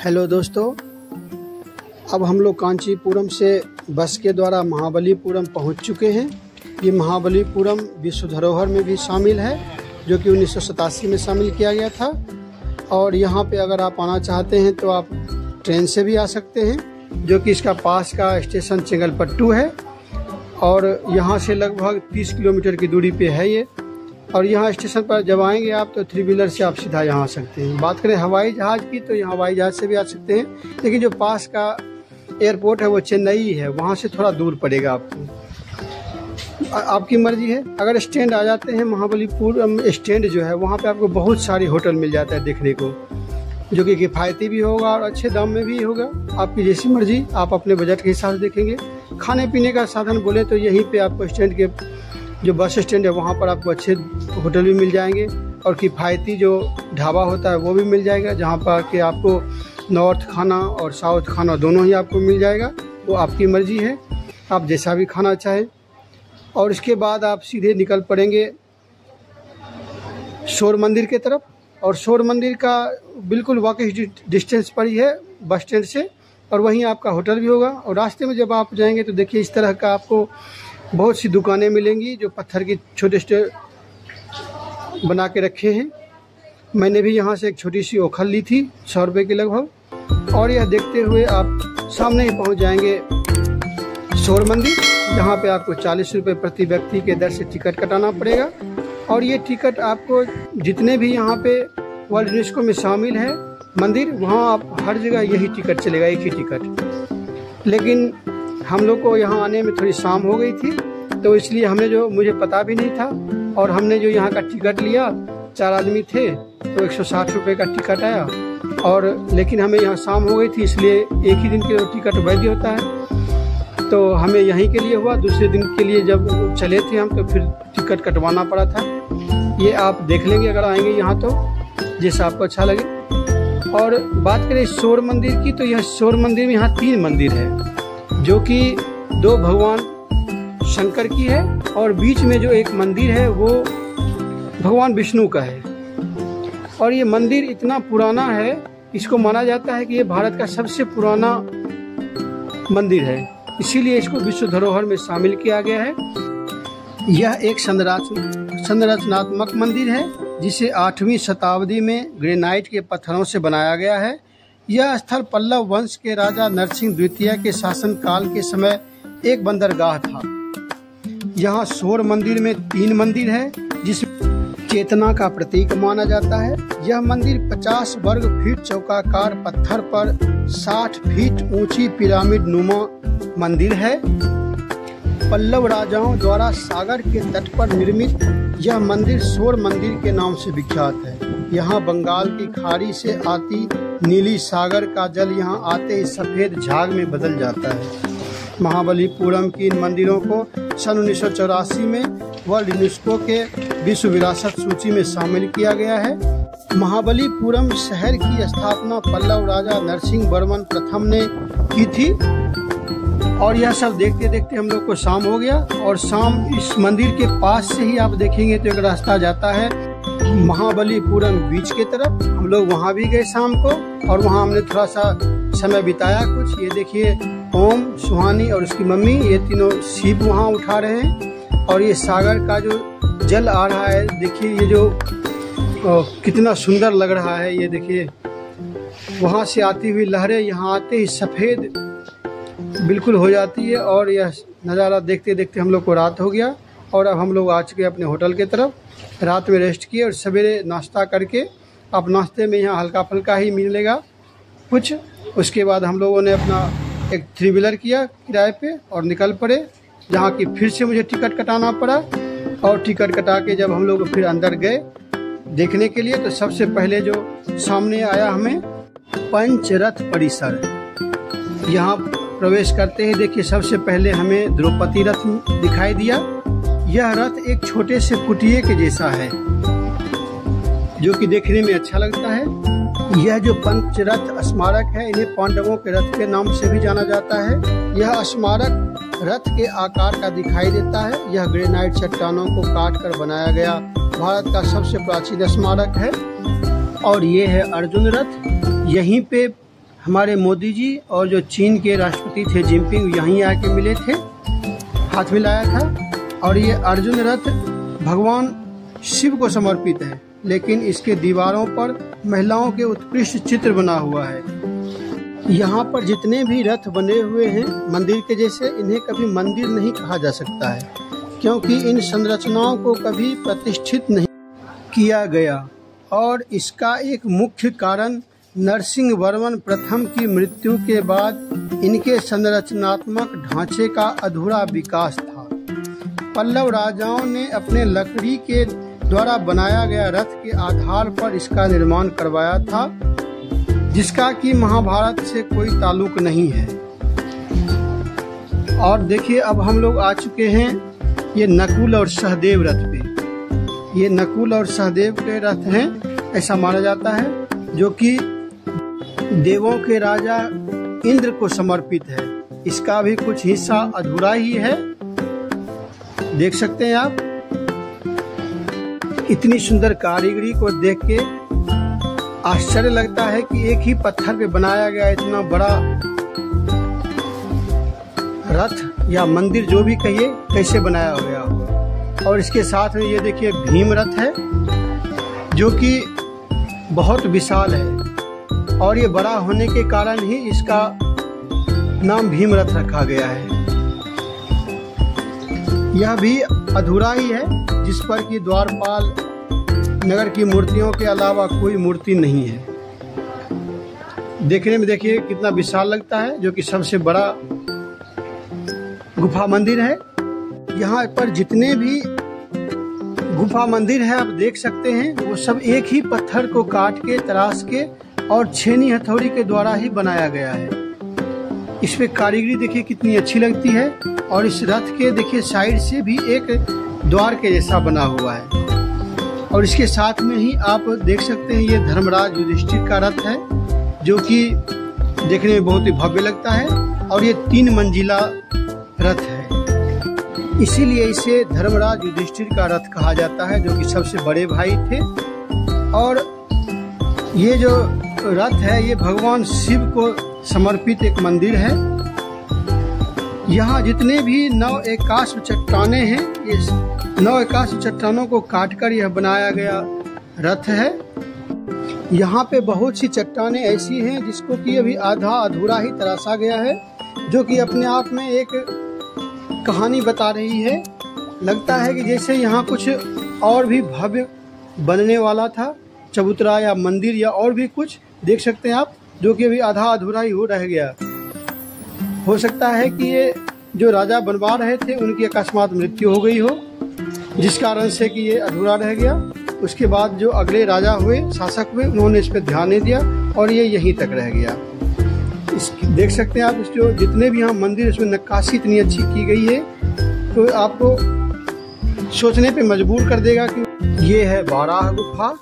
Hello दोस्तों, अब हम लोग कांचीपुरम से बस के द्वारा महाबलीपुरम पहुंच चुके हैं। ये महाबलीपुरम विश्व धरोहर में भी शामिल है, जो कि 1987 में शामिल किया गया था। और यहाँ पे अगर आप आना चाहते हैं तो आप ट्रेन से भी आ सकते हैं, जो कि इसका पास का स्टेशन चेंगलपट्टू है और यहाँ से लगभग 30 किलोमीटर की दूरी पे है ये। और यहाँ स्टेशन पर जब आएंगे आप तो 3 व्हीलर से आप सीधा यहाँ आ सकते हैं। बात करें हवाई जहाज़ की तो यहाँ हवाई जहाज़ से भी आ सकते हैं, लेकिन जो पास का एयरपोर्ट है वो चेन्नई है, वहाँ से थोड़ा दूर पड़ेगा आपको। आपकी मर्जी है। अगर स्टैंड आ जाते हैं महाबलीपुरम स्टैंड जो है, वहाँ पे आपको बहुत सारी होटल मिल जाता है देखने को, जो कि किफ़ायती भी होगा और अच्छे दाम में भी होगा। आपकी जैसी मर्जी, आप अपने बजट के हिसाब से देखेंगे। खाने पीने का साधन बोले तो यहीं पे आपको स्टैंड के जो बस स्टैंड है वहाँ पर आपको अच्छे होटल भी मिल जाएंगे और किफ़ायती जो ढाबा होता है वो भी मिल जाएगा, जहाँ पर कि आपको नॉर्थ खाना और साउथ खाना दोनों ही आपको मिल जाएगा। वो आपकी मर्जी है, आप जैसा भी खाना चाहें। और इसके बाद आप सीधे निकल पड़ेंगे शोर मंदिर के तरफ, और शोर मंदिर का बिल्कुल वॉकिंग डिस्टेंस पर ही है बस स्टैंड से, और वहीं आपका होटल भी होगा। और रास्ते में जब आप जाएंगे तो देखिए इस तरह का आपको बहुत सी दुकानें मिलेंगी जो पत्थर की छोटे छोटे बना के रखे हैं। मैंने भी यहाँ से एक छोटी सी ओखल ली थी 100 रुपये के लगभग। और यह देखते हुए आप सामने ही पहुँच जाएंगे शोर मंदिर, जहाँ पे आपको 40 रुपये प्रति व्यक्ति के दर से टिकट कटाना पड़ेगा। और ये टिकट आपको जितने भी यहाँ पे वर्ल्ड यूनेस्को में शामिल है मंदिर, वहाँ आप हर जगह यही टिकट चलेगा, एक ही टिकट। लेकिन हम लोग को यहाँ आने में थोड़ी शाम हो गई थी, तो इसलिए मुझे पता भी नहीं था, और हमने जो यहाँ का टिकट लिया, 4 आदमी थे तो 160 रुपये का टिकट आया। और लेकिन हमें यहाँ शाम हो गई थी, इसलिए एक ही दिन के लिए टिकट वैध होता है, तो हमें यहीं के लिए हुआ। दूसरे दिन के लिए जब चले थे हम तो फिर टिकट कटवाना पड़ा था। ये आप देख लेंगे अगर आएंगे यहाँ तो, जैसा आपको अच्छा लगे। और बात करें शोर मंदिर की, तो यह शोर मंदिर में यहाँ 3 मंदिर है, जो कि 2 भगवान शंकर की है, और बीच में जो एक मंदिर है वो भगवान विष्णु का है। और ये मंदिर इतना पुराना है, इसको माना जाता है कि ये भारत का सबसे पुराना मंदिर है, इसीलिए इसको विश्व धरोहर में शामिल किया गया है। यह एक संरचनात्मक मंदिर है, जिसे 8वीं शताब्दी में ग्रेनाइट के पत्थरों से बनाया गया है। यह स्थल पल्लव वंश के राजा नरसिंह द्वितीय के शासन काल के समय एक बंदरगाह था। यहाँ शोर मंदिर में 3 मंदिर है, जिसमें चेतना का प्रतीक माना जाता है। यह मंदिर 50 वर्ग फीट चौकाकार पत्थर पर 60 फीट ऊंची पिरामिड नुमा मंदिर है। पल्लव राजाओं द्वारा सागर के तट पर निर्मित यह मंदिर शोर मंदिर के नाम से विख्यात है। यहाँ बंगाल की खाड़ी से आती नीली सागर का जल यहाँ आते ही सफ़ेद झाग में बदल जाता है। महाबलीपुरम की इन मंदिरों को सन 1984 में वर्ल्ड यूनेस्को के विश्व विरासत सूची में शामिल किया गया है। महाबलीपुरम शहर की स्थापना पल्लव राजा नरसिंह वर्मन प्रथम ने की थी। और यह सब देखते देखते हम लोग को शाम हो गया, और शाम इस मंदिर के पास से ही आप देखेंगे तो एक रास्ता जाता है महाबलीपुरम बीच के तरफ। हम लोग वहाँ भी गए शाम को, और वहाँ हमने थोड़ा सा समय बिताया कुछ। ये देखिए ओम, सुहानी और उसकी मम्मी, ये तीनों सीप वहाँ उठा रहे हैं। और ये सागर का जो जल आ रहा है, देखिए ये जो कितना सुंदर लग रहा है। ये देखिए वहाँ से आती हुई लहरें यहाँ आते ही सफ़ेद बिल्कुल हो जाती है। और यह नज़ारा देखते देखते हम लोग को रात हो गया, और अब हम लोग आ चुके अपने होटल के तरफ। रात में रेस्ट किए और सवेरे नाश्ता करके, अब नाश्ते में यहाँ हल्का फुल्का ही मिलेगा कुछ। उसके बाद हम लोगों ने अपना एक 3 व्हीलर किया किराए पे और निकल पड़े, जहाँ की फिर से मुझे टिकट कटाना पड़ा। और टिकट कटा के जब हम लोग फिर अंदर गए देखने के लिए, तो सबसे पहले जो सामने आया हमें पंचरथ परिसर। यहाँ प्रवेश करते ही देखिए सबसे पहले हमें द्रौपदी रथ दिखाई दिया। यह रथ एक छोटे से कुटिये के जैसा है, जो कि देखने में अच्छा लगता है। यह जो पंचरथ स्मारक है, इन्हें पांडवों के रथ के नाम से भी जाना जाता है। यह स्मारक रथ के आकार का दिखाई देता है। यह ग्रेनाइट चट्टानों को काट कर बनाया गया भारत का सबसे प्राचीन स्मारक है। और ये है अर्जुन रथ। यहीं पे हमारे मोदी जी और जो चीन के राष्ट्रपति थे जिनपिंग यहीं आके मिले थे, हाथ मिलाया था। और ये अर्जुन रथ भगवान शिव को समर्पित है, लेकिन इसके दीवारों पर महिलाओं के उत्कृष्ट चित्र बना हुआ है। यहाँ पर जितने भी रथ बने हुए हैं मंदिर के जैसे, इन्हें कभी मंदिर नहीं कहा जा सकता है, क्योंकि इन संरचनाओं को कभी प्रतिष्ठित नहीं किया गया। और इसका एक मुख्य कारण नरसिंहवर्मन प्रथम की मृत्यु के बाद इनके संरचनात्मक ढांचे का अधूरा विकास था। पल्लव राजाओं ने अपने लकड़ी के द्वारा बनाया गया रथ के आधार पर इसका निर्माण करवाया था, जिसका कि महाभारत से कोई ताल्लुक नहीं है। और देखिए अब हम लोग आ चुके हैं ये नकुल और सहदेव रथ पे। ये नकुल और सहदेव के रथ हैं, ऐसा माना जाता है, जो कि देवों के राजा इंद्र को समर्पित है। इसका भी कुछ हिस्सा अधूरा ही है, देख सकते हैं आप। इतनी सुंदर कारीगरी को देख के आश्चर्य लगता है कि एक ही पत्थर पे बनाया गया इतना बड़ा रथ या मंदिर जो भी कहिए कैसे बनाया गया होगा। और इसके साथ में ये देखिए भीम रथ है, जो कि बहुत विशाल है, और ये बड़ा होने के कारण ही इसका नाम भीम रथ रखा गया है। यह भी अधूरा ही है, जिस पर कि द्वारपाल नगर की मूर्तियों के अलावा कोई मूर्ति नहीं है। देखने में देखिए कितना विशाल लगता है, जो कि सबसे बड़ा गुफा मंदिर है। यहाँ पर जितने भी गुफा मंदिर है आप देख सकते हैं, वो सब एक ही पत्थर को काट के तराश के और छेनी हथौड़ी के द्वारा ही बनाया गया है। इस पे कारीगरी देखिए कितनी अच्छी लगती है। और इस रथ के देखिए साइड से भी एक द्वार के जैसा बना हुआ है। और इसके साथ में ही आप देख सकते हैं ये धर्मराज युधिष्ठिर का रथ है, जो कि देखने में बहुत ही भव्य लगता है। और ये 3 मंजिला रथ है, इसीलिए इसे धर्मराज युधिष्ठिर का रथ कहा जाता है, जो कि सबसे बड़े भाई थे। और ये जो रथ है ये भगवान शिव को समर्पित एक मंदिर है। यहाँ जितने भी 9 एकाश्म चट्टानें हैं, ये 9 एकाश्म चट्टानों को काटकर यह बनाया गया रथ है। यहाँ पे बहुत सी चट्टानें ऐसी हैं जिसको कि अभी आधा अधूरा ही तराशा गया है, जो कि अपने आप में एक कहानी बता रही है। लगता है कि जैसे यहाँ कुछ और भी भव्य बनने वाला था, चबूतरा या मंदिर या और भी कुछ देख सकते हैं आप, जो कि अभी आधा अधूरा ही हो रह गया। हो सकता है कि ये जो राजा बनवा रहे थे उनकी अकस्मात मृत्यु हो गई हो, जिस कारण से कि ये अधूरा रह गया। उसके बाद जो अगले राजा हुए, शासक हुए, उन्होंने इस पर ध्यान नहीं दिया और ये यहीं तक रह गया। देख सकते हैं आप, इस जो जितने भी यहाँ मंदिर, इसमें नक्काशी इतनी अच्छी की गई है, तो आपको सोचने पे मजबूर कर देगा कि ये है बाराह गुफा,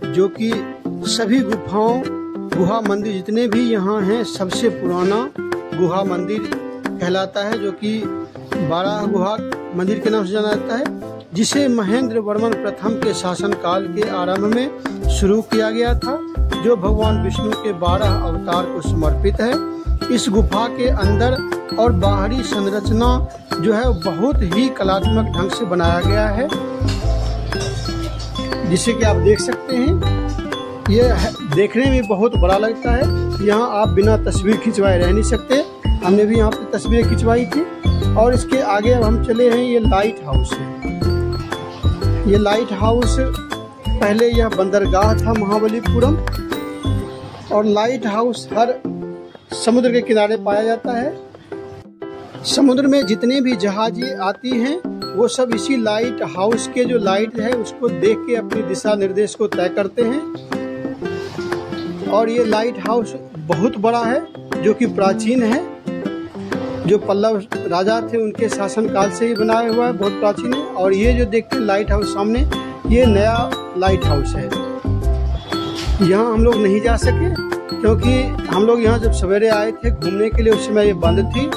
जो कि सभी गुहा मंदिर जितने भी यहाँ हैं सबसे पुराना गुहा मंदिर कहलाता है, जो कि बाराह गुहा मंदिर के नाम से जाना जाता है, जिसे महेंद्र वर्मन प्रथम के शासनकाल के आरंभ में शुरू किया गया था, जो भगवान विष्णु के 12 अवतार को समर्पित है। इस गुफा के अंदर और बाहरी संरचना जो है बहुत ही कलात्मक ढंग से बनाया गया है, जिसे कि आप देख सकते हैं। ये देखने में बहुत बड़ा लगता है। यहाँ आप बिना तस्वीर खिंचवाए रह नहीं सकते। हमने भी यहाँ पे तस्वीरें खिंचवाई थी। और इसके आगे अब हम चले हैं, ये लाइट हाउस है। ये लाइट हाउस पहले यह बंदरगाह था महाबलीपुरम, और लाइट हाउस हर समुद्र के किनारे पाया जाता है। समुद्र में जितने भी जहाजें आती हैं वो सब इसी लाइट हाउस के जो लाइट है उसको देख के अपनी दिशा निर्देश को तय करते हैं। और ये लाइट हाउस बहुत बड़ा है, जो कि प्राचीन है, जो पल्लव राजा थे उनके शासन काल से ही बनाया हुआ है, बहुत प्राचीन है। और ये जो देखते हैं लाइट हाउस सामने, ये नया लाइट हाउस है। यहाँ हम लोग नहीं जा सके, क्योंकि हम लोग यहाँ जब सवेरे आए थे घूमने के लिए, उस समय ये बंद थी।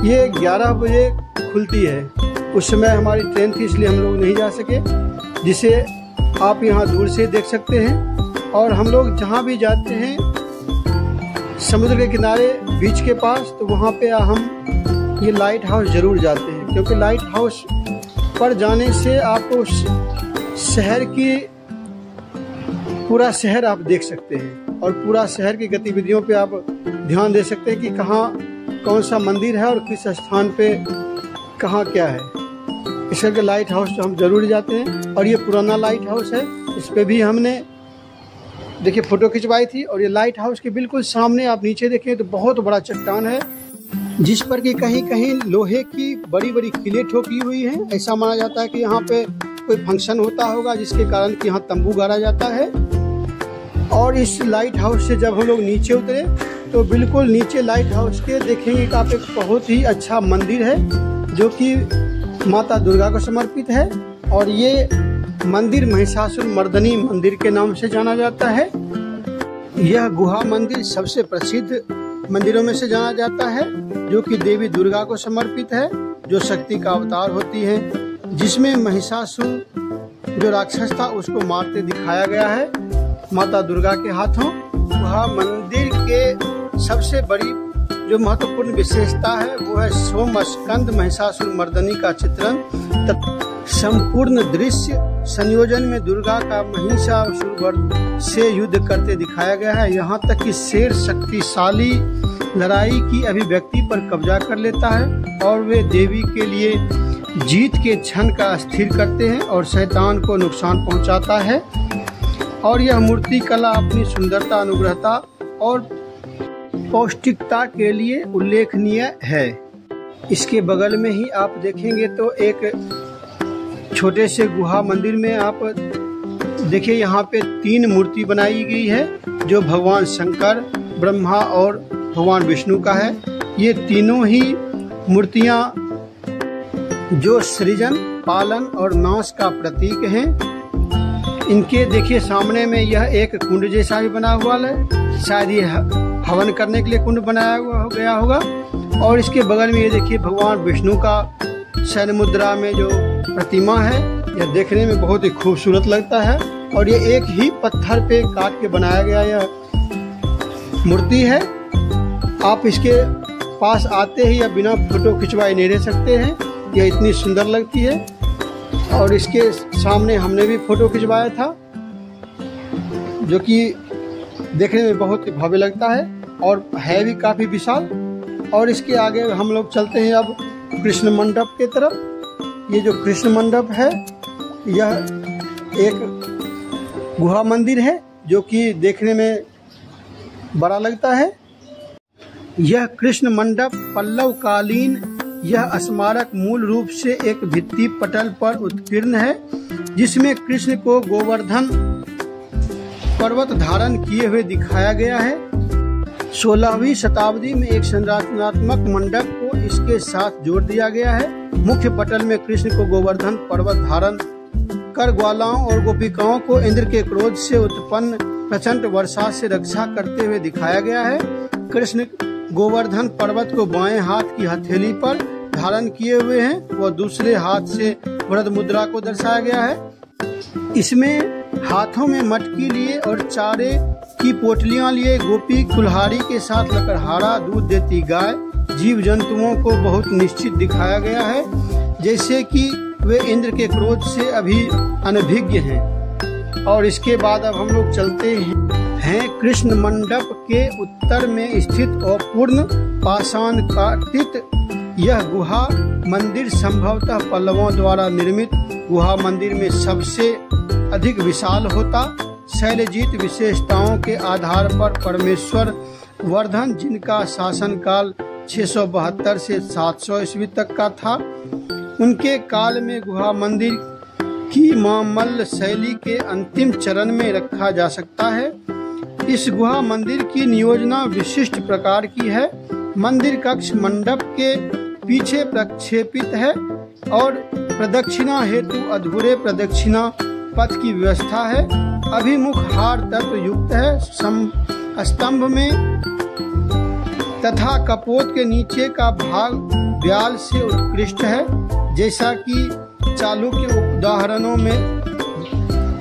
ये 11 बजे खुलती है, उस समय हमारी ट्रेन थी, इसलिए हम लोग नहीं जा सके, जिसे आप यहाँ दूर से देख सकते हैं। और हम लोग जहाँ भी जाते हैं समुद्र के किनारे बीच के पास, तो वहाँ पे हम ये लाइट हाउस ज़रूर जाते हैं, क्योंकि लाइट हाउस पर जाने से आपको शहर की पूरा शहर आप देख सकते हैं और पूरा शहर की गतिविधियों पे आप ध्यान दे सकते हैं कि कहाँ कौन सा मंदिर है और किस स्थान पे कहाँ क्या है। इस करके लाइट हाउस तो हम ज़रूर जाते हैं। और ये पुराना लाइट हाउस है, इस पर भी हमने देखिए फ़ोटो खिंचवाई थी। और ये लाइट हाउस के बिल्कुल सामने आप नीचे देखें तो बहुत बड़ा चट्टान है, जिस पर कि कहीं कहीं लोहे की बड़ी बड़ी किलें ठोकी हुई हैं। ऐसा माना जाता है कि यहाँ पे कोई फंक्शन होता होगा, जिसके कारण कि यहाँ तंबू गाड़ा जाता है। और इस लाइट हाउस से जब हम लोग नीचे उतरे तो बिल्कुल नीचे लाइट हाउस के देखेंगे कि आप एक बहुत ही अच्छा मंदिर है, जो कि माता दुर्गा को समर्पित है। और ये मंदिर महिषासुर मर्दनी मंदिर के नाम से जाना जाता है। यह गुहा मंदिर सबसे प्रसिद्ध मंदिरों में से जाना जाता है, जो कि देवी दुर्गा को समर्पित है, जो शक्ति का अवतार होती है, जिसमें महिषासुर जो राक्षस था उसको मारते दिखाया गया है माता दुर्गा के हाथों। गुहा मंदिर के सबसे बड़ी जो महत्वपूर्ण विशेषता है वो है सोमस्कंद महिषासुर मर्दनी का चित्रण। संपूर्ण दृश्य संयोजन में दुर्गा का महिषासुर से युद्ध करते दिखाया गया है। यहाँ तक कि शेर शक्तिशाली लड़ाई की अभिव्यक्ति पर कब्जा कर लेता है और वे देवी के लिए जीत के क्षण का स्थिर करते हैं और शैतान को नुकसान पहुंचाता है। और यह मूर्ति कला अपनी सुंदरता, अनुग्रहता और पौष्टिकता के लिए उल्लेखनीय है। इसके बगल में ही आप देखेंगे तो एक छोटे से गुहा मंदिर में आप देखिए यहाँ पे 3 मूर्ति बनाई गई है, जो भगवान शंकर, ब्रह्मा और भगवान विष्णु का है। ये तीनों ही मूर्तियाँ जो सृजन, पालन और नाश का प्रतीक हैं। इनके देखिए सामने में यह एक कुंड जैसा भी बना हुआ है, शायद ये हवन करने के लिए कुंड बनाया गया होगा। और इसके बगल में ये देखिए भगवान विष्णु का शयन मुद्रा में जो प्रतिमा है, यह देखने में बहुत ही खूबसूरत लगता है। और ये एक ही पत्थर पे काट के बनाया गया यह मूर्ति है। आप इसके पास आते ही या बिना फोटो खिंचवाए नहीं रह सकते हैं, यह इतनी सुंदर लगती है। और इसके सामने हमने भी फोटो खिंचवाया था, जो कि देखने में बहुत ही भव्य लगता है और है भी काफ़ी विशाल। और इसके आगे हम लोग चलते हैं अब कृष्ण मंडप के तरफ। ये जो कृष्ण मंडप है यह एक गुहा मंदिर है, जो कि देखने में बड़ा लगता है। यह कृष्ण मंडप पल्लव कालीन यह स्मारक मूल रूप से एक भित्ति पटल पर उत्कीर्ण है, जिसमें कृष्ण को गोवर्धन पर्वत धारण किए हुए दिखाया गया है। 16वीं शताब्दी में एक संरचनात्मक मंडप को इसके साथ जोड़ दिया गया है। मुख्य पटल में कृष्ण को गोवर्धन पर्वत धारण कर ग्वालाओं और गोपिकाओं को इंद्र के क्रोध से उत्पन्न प्रचंड वर्षा से रक्षा करते हुए दिखाया गया है। कृष्ण गोवर्धन पर्वत को बाएं हाथ की हथेली पर धारण किए हुए हैं, वह दूसरे हाथ से वरद मुद्रा को दर्शाया गया है। इसमें हाथों में मटकी लिए और चारे की पोटलियां लिए गोपी कुल्हाड़ी के साथ लकड़हारा दूध देती गाय, जीव जंतुओं को बहुत निश्चित दिखाया गया है, जैसे कि वे इंद्र के क्रोध से अभी अनभिज्ञ हैं। और इसके बाद अब हम लोग चलते हैं कृष्ण मंडप के उत्तर में स्थित और पूर्ण पाषाण काटित यह गुहा मंदिर संभवतः पल्लवों द्वारा निर्मित गुहा मंदिर में सबसे अधिक विशाल होता। शैलजीत विशेषताओं के आधार पर परमेश्वर वर्धन, जिनका शासनकाल 672 से 700 ईस्वी तक का था, उनके काल में गुहा मंदिर की मामल्ल शैली के अंतिम चरण में रखा जा सकता है। इस गुहा मंदिर की नियोजना विशिष्ट प्रकार की है। मंदिर कक्ष मंडप के पीछे प्रक्षेपित है और प्रदक्षिणा हेतु अधूरे प्रदक्षिणा पथ की व्यवस्था है। अभिमुख हार तत्व युक्त है। स्तंभ में तथा कपोत के नीचे का भाग ब्याल से उत्कृष्ट है, जैसा कि चालुक्य उदाहरणों में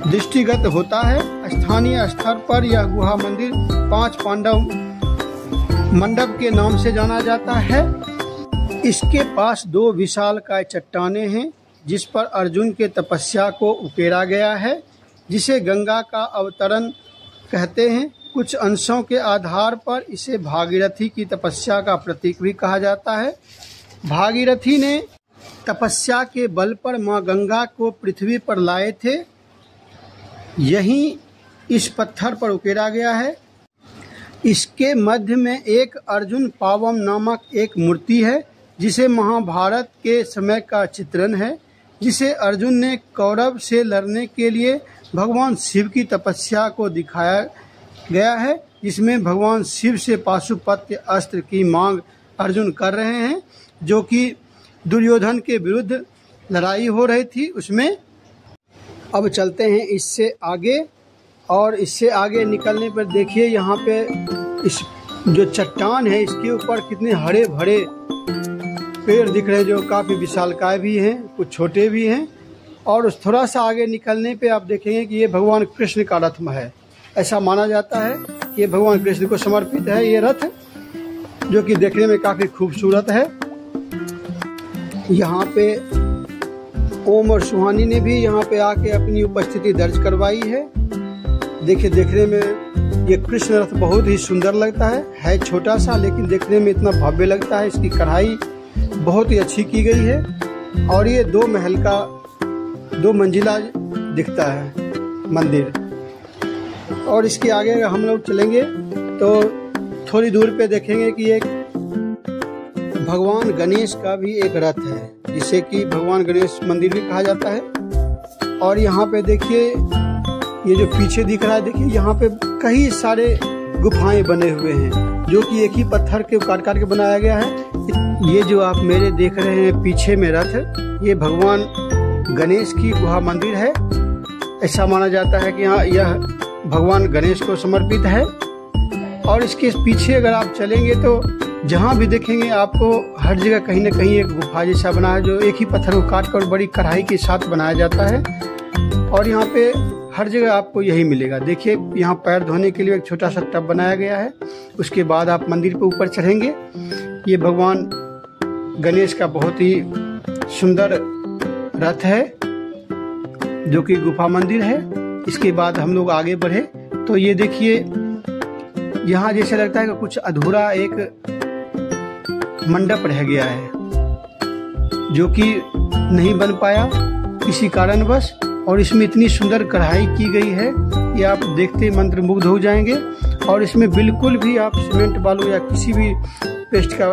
दृष्टिगत होता है। स्थानीय स्तर पर यह गुहा मंदिर 5 पांडव मंडप के नाम से जाना जाता है। इसके पास 2 विशालकाय चट्टानें हैं जिस पर अर्जुन के तपस्या को उकेरा गया है, जिसे गंगा का अवतरण कहते हैं। कुछ अंशों के आधार पर इसे भागीरथी की तपस्या का प्रतीक भी कहा जाता है। भागीरथी ने तपस्या के बल पर मां गंगा को पृथ्वी पर लाए थे। यहीं इस पत्थर पर उकेरा गया है। इसके मध्य में एक अर्जुन पावम नामक एक मूर्ति है, जिसे महाभारत के समय का चित्रण है, जिसे अर्जुन ने कौरव से लड़ने के लिए भगवान शिव की तपस्या को दिखाया गया है, जिसमें भगवान शिव से पाशुपत्य अस्त्र की मांग अर्जुन कर रहे हैं, जो कि दुर्योधन के विरुद्ध लड़ाई हो रही थी उसमें। अब चलते हैं इससे आगे, और इससे आगे निकलने पर देखिए यहाँ पे इस जो चट्टान है इसके ऊपर कितने हरे भरे पेड़ दिख रहे हैं, जो काफ़ी विशालकाय भी हैं, कुछ छोटे भी हैं। और उस थोड़ा सा आगे निकलने पे आप देखेंगे कि ये भगवान कृष्ण का रथ है। ऐसा माना जाता है कि ये भगवान कृष्ण को समर्पित है ये रथ, जो कि देखने में काफ़ी खूबसूरत है। यहाँ पे ओम और सुहानी ने भी यहाँ पे आके अपनी उपस्थिति दर्ज करवाई है। देखिए, देखने में ये कृष्ण रथ बहुत ही सुंदर लगता है छोटा सा, लेकिन देखने में इतना भव्य लगता है। इसकी कढ़ाई बहुत ही अच्छी की गई है, और ये 2 महल का 2 मंजिला दिखता है मंदिर। और इसके आगे हम लोग चलेंगे तो थोड़ी दूर पे देखेंगे कि एक भगवान गणेश का भी एक रथ है, जिसे कि भगवान गणेश मंदिर भी कहा जाता है। और यहाँ पे देखिए, ये जो पीछे दिख रहा है, देखिए यहाँ पे कई सारे गुफाएं बने हुए हैं, जो कि एक ही पत्थर के काट के बनाया गया है। ये जो आप मेरे देख रहे हैं पीछे में रथ, ये भगवान गणेश की गुहा मंदिर है। ऐसा माना जाता है कि हाँ, यह भगवान गणेश को समर्पित है। और इसके पीछे अगर आप चलेंगे तो जहाँ भी देखेंगे आपको हर जगह कहीं न कहीं एक गुफा जैसा बना है, जो एक ही पत्थर को काट कर बड़ी कढ़ाई के साथ बनाया जाता है। और यहाँ पे हर जगह आपको यही मिलेगा। देखिए, यहाँ पैर धोने के लिए एक छोटा सा टब बनाया गया है। उसके बाद आप मंदिर पे ऊपर चढ़ेंगे। ये भगवान गणेश का बहुत ही सुंदर रथ है, जो कि गुफा मंदिर है। इसके बाद हम लोग आगे बढ़े तो ये देखिए, यहाँ जैसे लगता है कि कुछ अधूरा एक मंडप रह गया है, जो कि नहीं बन पाया किसी कारणवश। और इसमें इतनी सुंदर कढ़ाई की गई है कि आप देखते मंत्रमुग्ध हो जाएंगे। और इसमें बिल्कुल भी आप सीमेंट बालू या किसी भी पेस्ट का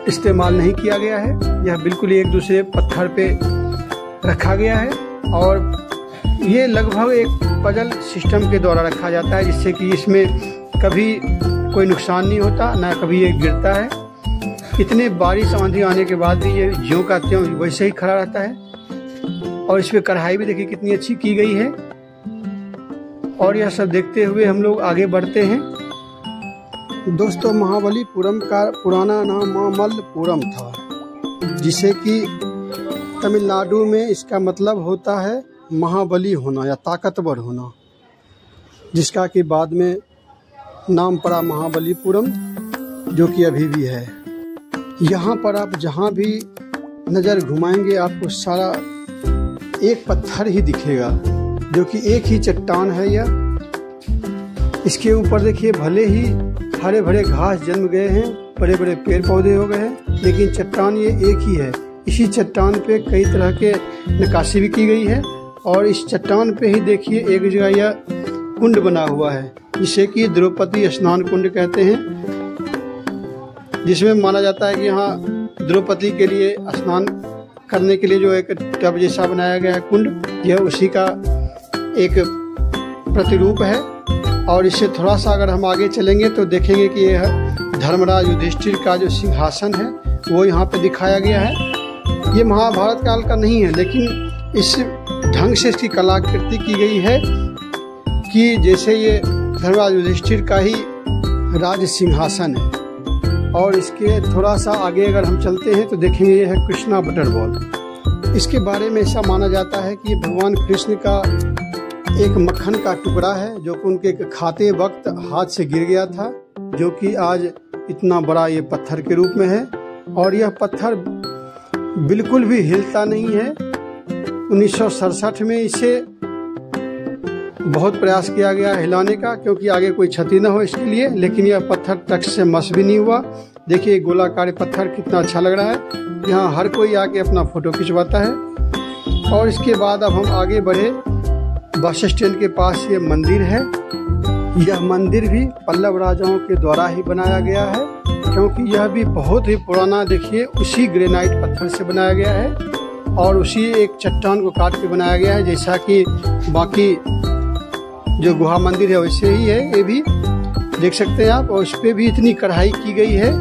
इस्तेमाल नहीं किया गया है। यह बिल्कुल एक दूसरे पत्थर पे रखा गया है, और ये लगभग एक पजल सिस्टम के द्वारा रखा जाता है, जिससे कि इसमें कभी कोई नुकसान नहीं होता, ना कभी ये गिरता है। इतने बारिश आंधी आने के बाद भी ये ज्यों का त्यों वैसे ही खड़ा रहता है। और इस पे कढ़ाई भी देखिए कितनी अच्छी की गई है। और यह सब देखते हुए हम लोग आगे बढ़ते हैं। दोस्तों, महाबलीपुरम का पुराना नाम मामल्लपुरम था, जिसे कि तमिलनाडु में इसका मतलब होता है महाबली होना या ताकतवर होना, जिसका कि बाद में नाम पड़ा महाबलीपुरम, जो कि अभी भी है। यहाँ पर आप जहाँ भी नज़र घुमाएंगे आपको सारा एक पत्थर ही दिखेगा, जो कि एक ही चट्टान है यह। इसके ऊपर देखिए, भले ही हरे भरे घास जन्म गए हैं, बड़े बड़े पेड़ पौधे हो गए हैं, लेकिन चट्टान ये एक ही है। इसी चट्टान पे कई तरह के नक्काशी भी की गई है। और इस चट्टान पे ही देखिए एक जगह यह कुंड बना हुआ है, जिसे कि द्रौपदी स्नान कुंड कहते हैं, जिसमें माना जाता है कि यहाँ द्रौपदी के लिए स्नान करने के लिए जो एक टब जैसा बनाया गया है कुंड, यह उसी का एक प्रतिरूप है। और इससे थोड़ा सा अगर हम आगे चलेंगे तो देखेंगे कि यह धर्मराज युधिष्ठिर का जो सिंहासन है वो यहाँ पे दिखाया गया है। ये महाभारत काल का नहीं है, लेकिन इस ढंग से इसकी कलाकृति की गई है कि जैसे ये धर्मराज युधिष्ठिर का ही राज सिंहासन है। और इसके थोड़ा सा आगे अगर हम चलते हैं तो देखेंगे ये है कृष्णा बटर बॉल। इसके बारे में ऐसा माना जाता है कि भगवान कृष्ण का एक मक्खन का टुकड़ा है, जो कि उनके खाते वक्त हाथ से गिर गया था, जो कि आज इतना बड़ा ये पत्थर के रूप में है। और यह पत्थर बिल्कुल भी हिलता नहीं है। 1967 में इसे बहुत प्रयास किया गया हिलाने का, क्योंकि आगे कोई क्षति न हो इसके लिए, लेकिन यह पत्थर टच से मस भी नहीं हुआ। देखिए गोलाकार पत्थर कितना अच्छा लग रहा है। यहाँ हर कोई आके अपना फोटो खिंचवाता है। और इसके बाद अब हम आगे बढ़े, बस स्टैंड के पास ये मंदिर है। यह मंदिर भी पल्लव राजाओं के द्वारा ही बनाया गया है, क्योंकि यह भी बहुत ही पुराना, देखिए उसी ग्रेनाइट पत्थर से बनाया गया है और उसी एक चट्टान को काट के बनाया गया है। जैसा कि बाकी जो गुहा मंदिर है वैसे ही है ये भी, देख सकते हैं आप। और इस पर भी इतनी कढ़ाई की गई है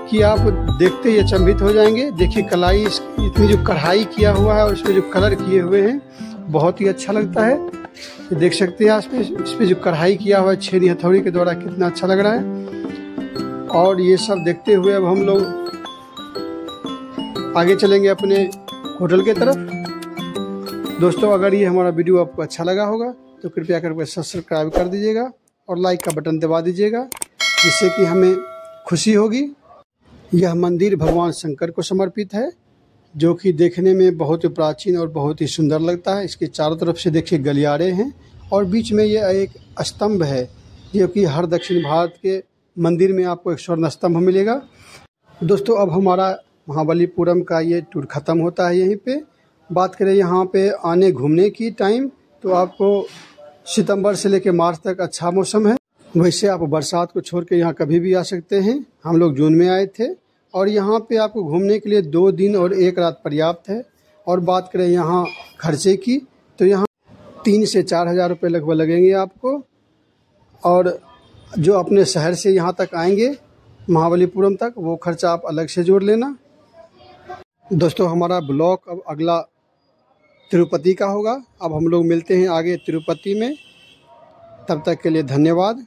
कि आप देखते ही अचंभित हो जाएंगे। देखिए कलाई, इतनी जो कढ़ाई किया हुआ है और इसमें जो कलर किए हुए हैं बहुत ही अच्छा लगता है। तो देख सकते हैं इस पे जो कढ़ाई किया हुआ है छेनी हथौड़ी के द्वारा, कितना अच्छा लग रहा है। और ये सब देखते हुए अब हम लोग आगे चलेंगे अपने होटल के तरफ। दोस्तों अगर ये हमारा वीडियो आपको अच्छा लगा होगा तो कृपया करके सब्सक्राइब कर दीजिएगा और लाइक का बटन दबा दीजिएगा, जिससे कि हमें खुशी होगी। यह मंदिर भगवान शंकर को समर्पित है, जो कि देखने में बहुत ही प्राचीन और बहुत ही सुंदर लगता है। इसके चारों तरफ से देखिए गलियारे हैं और बीच में ये एक स्तंभ है, जो कि हर दक्षिण भारत के मंदिर में आपको एक स्वर्ण स्तंभ मिलेगा। दोस्तों अब हमारा महाबलीपुरम का ये टूर ख़त्म होता है। यहीं पे बात करें यहाँ पे आने घूमने की टाइम, तो आपको सितंबर से लेकर मार्च तक अच्छा मौसम है। वैसे आप बरसात को छोड़ के यहाँ कभी भी आ सकते हैं। हम लोग जून में आए थे और यहाँ पे आपको घूमने के लिए 2 दिन और 1 रात पर्याप्त है। और बात करें यहाँ खर्चे की, तो यहाँ 3 से 4 हज़ार रुपये लगभग लगेंगे आपको। और जो अपने शहर से यहाँ तक आएंगे महाबलीपुरम तक, वो खर्चा आप अलग से जोड़ लेना। दोस्तों हमारा ब्लॉग अब अगला तिरुपति का होगा। अब हम लोग मिलते हैं आगे तिरुपति में। तब तक के लिए धन्यवाद।